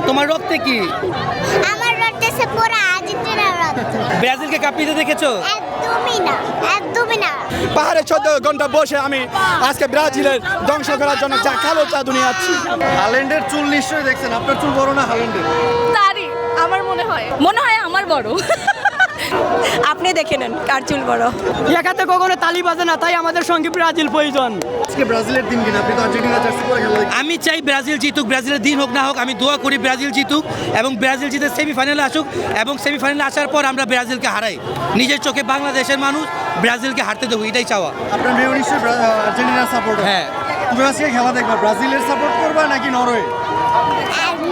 তোমার রক্তে কি? আমার রক্তে পুরো আর্জেন্টিনার রক্ত। ব্রাজিলকে কাঁপিয়ে দেখেছো? একদমই না, একদমই না। পাহাড়ে 14 ঘন্টা বসে আমি আজকে ব্রাজিলের ধ্বংস করার জন্য যা কালো জাদু নিয়ে আসছি। হাল্যান্ডের চুল নিশ্চয়ই দেখছেন, আপনার চুল বড় না হাল্যান্ডের? তারই আমার মনে হয় আমার বড়। আপনি দেখে নেন কার চুল বড়। একাতে কখনো তালি বাজে না, তাই আমাদের সঙ্গে ব্রাজিল প্রয়োজন। আজকে ব্রাজিলের দিন কিনা, আপনি তো আর্জেন্টিনা জার্সি পরে খেলা দেখছেন। আমি চাই ব্রাজিল জিতুক, ব্রাজিলের দিন হোক না হোক আমি দোয়া করি ব্রাজিল জিতুক এবং ব্রাজিল জিতে সেমিফাইনালে আসুক এবং সেমিফাইনালে আসার পর আমরা ব্রাজিলকে হারাই। নিজের চোখে বাংলাদেশের মানুষ ব্রাজিলকে হারতে দেবো, এটাই চাওয়া। আপনার মেয়ে নিশ্চয়ই আর্জেন্টিনার সাপোর্ট। হ্যাঁ। তুমি আজকে খেলা দেখবা, ব্রাজিলের সাপোর্ট করবা নাকি নরওয়ে?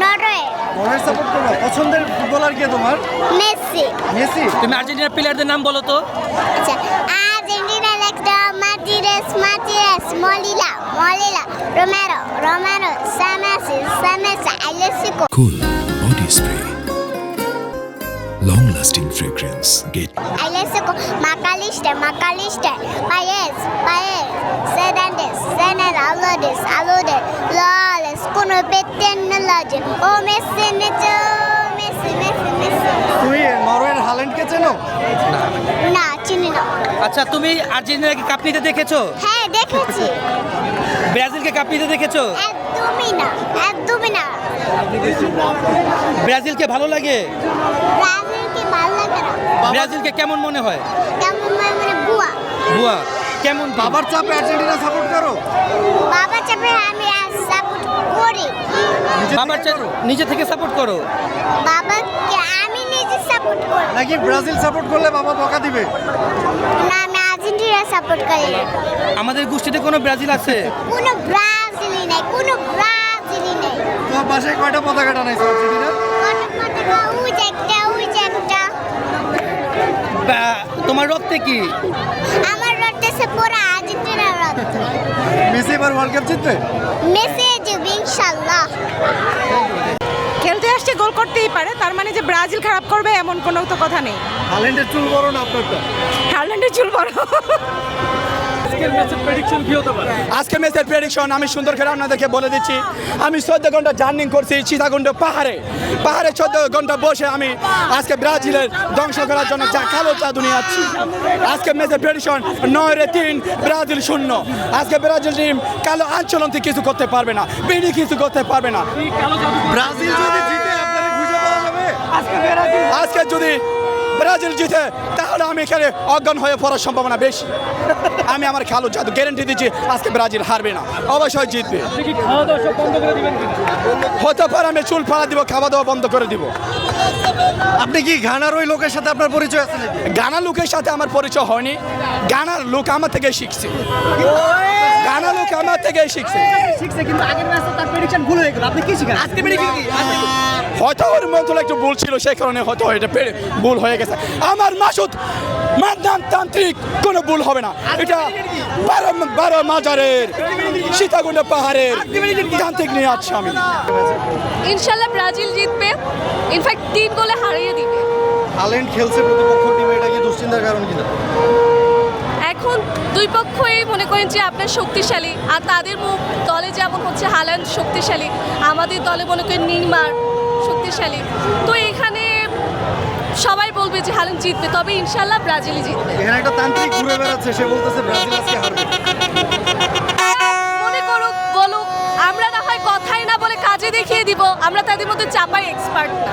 নরওয়ে। নরওয়ের সাপোর্ট করবা। পছন্দের ফুটবলার কে তোমার? মেসি। মেসি। তুমি আর্জেন্টিনার প্লেয়ারদের নাম বলো তো। আচ্ছা, আর্জেন্টিনা লেকটা মার্টিনেস, মলিলা, রোমেরো, সামেসা, আইলেসিকো। Cool body spray. Long lasting fragrance. Get Ailesico, Macalister, Paez, Sedantes, Alude, Lawless, Kuno Petenology, Oh Messi, তুমি নরওয়ের হাল্যান্ডকে চেনো? না চিনি না। আচ্ছা, তুমি আর্জেন্টিনাকে কাপ নিতে দেখেছো? হ্যাঁ দেখেছি। ব্রাজিলকে কাপ নিতে দেখেছো? একদমই না। ব্রাজিলকে ভালো লাগে? ব্রাজিলকে ভালো লাগে না। ব্রাজিলকে কেমন মনে হয়? কেমন মানে বুয়া। বুয়া কেমন? বাবার চাপে আর্জেন্টিনা সাপোর্ট করো? বাবা চাপে আমি সাপোর্ট করি। নিজে থেকে সাপোর্ট করো? বাবাকে আমি নিজে সাপোর্ট করি। নাকি ব্রাজিল সাপোর্ট করলে বাবা বকা দিবে? না, আমি আর্জেন্টিনা সাপোর্ট করি। আমাদের গোষ্ঠীতে কোনো ব্রাজিল আছে? কোনো ব্রাজিলই নেই। তোমার বাসায় কয়টা পতাকা টানাইছো আর্জেন্টিনার? ওই যে একটা। তোমার রক্তে কি? আমার রক্তে পুরো আর্জেন্টিনার রক্ত। মেসি এবার ওয়ার্ল্ড কাপ জিতবে? মেসি জিতবে ইনশাআল্লাহ। খেলতে আসছে, গোল করতেই পারে, তার মানে যে ব্রাজিল খারাপ করবে এমন কোনো তো কথা নেই। হাল্যান্ডের চুল বড় না আপনারটা? হাল্যান্ডের চুল বড়। আজকে ম্যাচের প্রেডিকশন আমি সুন্দর করে আপনাদেরকে বলে দিচ্ছি। আমি 14 ঘন্টা জার্নি করছি সীতাকুণ্ড পাহাড়ে 14 ঘন্টা বসে আমি আজকে ব্রাজিলের ধ্বংস করার জন্য যা কালো জাদু নিয়ে আসছি। আজকে ম্যাচের প্রেডিকশন 9-3 ব্রাজিল 0। আজকে ব্রাজিল টিম কালো আন্দোলন থেকে কিছু করতে পারবে না, বিডি কিছু করতে পারবে না। ব্রাজিল যদি জিতে আপনারা খুঁজে পাওয়া যাবে? আজকে যদি ব্রাজিল জিতে তাহলে আমি এখানে অজ্ঞান হয়ে পড়ার সম্ভাবনা বেশি। আমি আমার কালো জাদু গ্যারান্টি দিচ্ছি আজকে ব্রাজিল হারবে না, অবশ্যই জিতবে। হতে পারে আমি চুল ফালা দিব, খাওয়া দাওয়া বন্ধ করে দিব। আপনি কি ঘানার ওই লোকের সাথে আপনার পরিচয় আছে নাকি? গানা লোকের সাথে আমার পরিচয় হয়নি, গানার লোক আমার থেকে শিখছে। গানা লোক আমার থেকে শিখছে। কিন্তু আগের ম্যাচে তার প্রেডিকশন ভুল হয়ে গেল। আপনি কি শিখেন? আজকে প্রেডিকশন কি? হয়তো ওর মন্ত্র একটু ভুল ছিল, সেই কারণে হয়তো এটা ভুল হয়ে গেছে। আমার মাসুদ মান্নান তান্ত্রিক কোনো ভুল হবে না। এটা 12 মাজারের সীতাকুণ্ড পাহাড়ের তান্ত্রিক নিয়ে আসছি আমি। ইনশাল্লাহ ব্রাজিল জিতবে, ইনফ্যাক্ট 3 গোলে হারিয়ে দিবে। হাল্যান্ড খেলছে প্রতিপক্ষ টিমে, এটা কি দুশ্চিন্তার কারণ কিনা? এখন দুই পক্ষই মনে করেন যে আপনার শক্তিশালী, আর তাদের দলে যেমন হচ্ছে হাল্যান্ড শক্তিশালী, আমাদের দলে মনে করেন নেইমার শক্তিশালী। তো এখানে সবাই বলবে যে হাল্যান্ড জিতবে, তবে ইনশাল্লাহ ব্রাজিলই জিতবে। এখানে একটা তান্ত্রিক ঘুরে বেড়াচ্ছে, সে বলতেছে ব্রাজিল আজকে হারবে। মনে করুক, বলুক, আমরা না হয় কথাই না বলে কাজে দেখিয়ে দিব। আমরা তাদের মধ্যে চাপাই এক্সপার্ট না।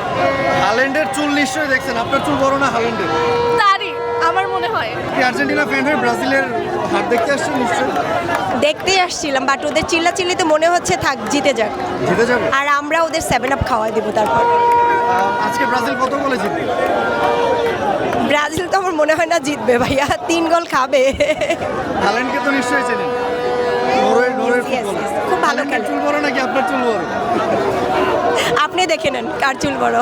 হাল্যান্ডের চুল নিশ্চয়ই দেখছেন, আপনার চুল বড় না হাল্যান্ডের? তারই আমার মনে হয়। কি আর্জেন্টিনা ফ্যান হয়ে ব্রাজিলের হার দেখতে আসছেন নিশ্চয়ই? দেখতেই আসছিলাম, বাট ওদের চিল্লাচিল্লিতে মনে হচ্ছে থাক জিতে যাক, জিতে যাবে? আর আমরা ওদের 7 আপ খাওয়াই দেবো। তারপর আজকে ব্রাজিল কত গোলে জিতবে? ব্রাজিল তো আমার মনে হয় না জিতবে ভাইয়া, 3 গোল খাবে। হাল্যান্ডকে তো নিশ্চয়ই চেনেন, নরওয়ের Yes, ফুটবলার। yes, খুব ভালো খেলে। চুল বড় নাকি আপনার চুল বড়? আপনি দেখে নেন কার চুল বড়।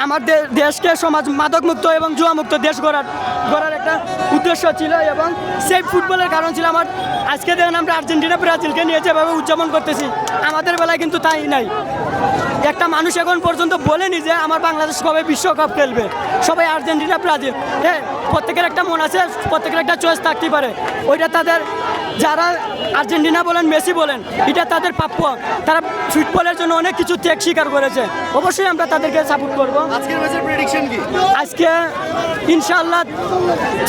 আমার দেশকে সমাজ মাদক মুক্ত এবং জুয়া মুক্ত দেশ গড়ার একটা উদ্দেশ্য ছিল এবং সেই ফুটবলের কারণ ছিল আমার। আজকে দেখেন আমরা আর্জেন্টিনা ব্রাজিলকে নিয়ে যেভাবে উদযাপন করতেছি, আমাদের বেলায় কিন্তু তাই নাই। একটা মানুষ এখন পর্যন্ত বলেনি যে আমার বাংলাদেশ কবে বিশ্বকাপ খেলবে। সবাই আর্জেন্টিনা ব্রাজিল, হ্যাঁ, প্রত্যেকের একটা মন আছে, প্রত্যেকের একটা চয়েস থাকতে পারে। ওইটা তাদের যারা আর্জেন্টিনা বলেন মেসি বলেন এটা তাদের প্রাপ্য, তারা ফুটবলের জন্য অনেক কিছু ত্যাগ স্বীকার করেছে, অবশ্যই আমরা তাদেরকে সাপোর্ট করব। আজকের ম্যাচের প্রেডিকশন কি? আজকে ইনশাআল্লাহ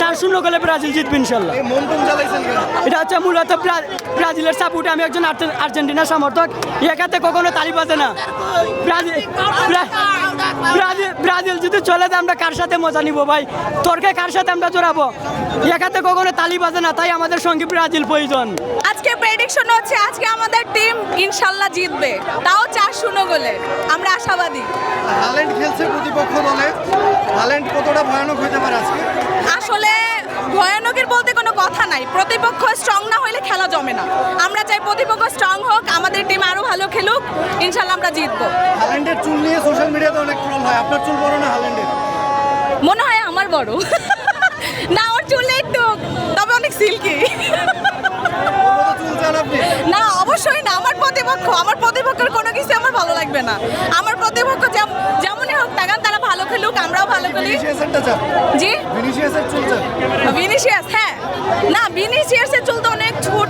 4-0 গোলে ব্রাজিল জিতবে ইনশাআল্লাহ। এই মন টন জ্বালাইছেন কেন? এটা হচ্ছে মূলত ব্রাজিলের সাপোর্টে, আমি একজন আর্জেন্টিনা সমর্থক, একাতে কখনো তালি বাজে না। ব্রাজিল যদি চলে যায় আমরা কার সাথে মজা নিব ভাই, তর্কে কার সাথে আমরা জড়াবো, একাতে কখনো তালি বাজে না, তাই আমাদের সঙ্গে ব্রাজিল প্রয়োজন। আজকে প্রেডিকশন হচ্ছে আজকে আমাদের টিম ইনশাল্লাহ জিতবে, তাও 4-0 গোলে, আমরা আশাবাদী। হাল্যান্ড খেলছে প্রতিপক্ষ দলে, হাল্যান্ড কতটা ভয়ানক হতে পারে আজকে? আসলে ভয়ানকের বলতে কোনো কথা নাই, প্রতিপক্ষ স্ট্রং না হলে খেলা জমে না। আমরা চাই প্রতিপক্ষ স্ট্রং হোক, আমাদের টিম আরো ভালো খেলুক, ইনশাল্লাহ আমরা জিতবো। হাল্যান্ডের চুল নিয়ে সোশ্যাল মিডিয়াতে অনেক ট্রোল হয়, আপনার চুল বড় না হাল্যান্ডের? মনে হয় আমার বড় না, ওর চুলে একটু, তবে অনেক সিল্কি। ওর মতো চুল চান আপনি? না অবশ্যই না, আমার প্রতিপক্ষের কোনো কিছু আমার ভালো লাগবে না। আমার প্রতিপক্ষ যেমনই হোক না কেন, তারা ভালো খেলুক, আমরাও ভালো খেলি। ভিনিসিয়াসেরটা চান? জি ভিনিসিয়াসের চুল চান? ভিনিসিয়াস, হ্যাঁ না ভিনিসিয়াসের চুল তো অনেক ছোট,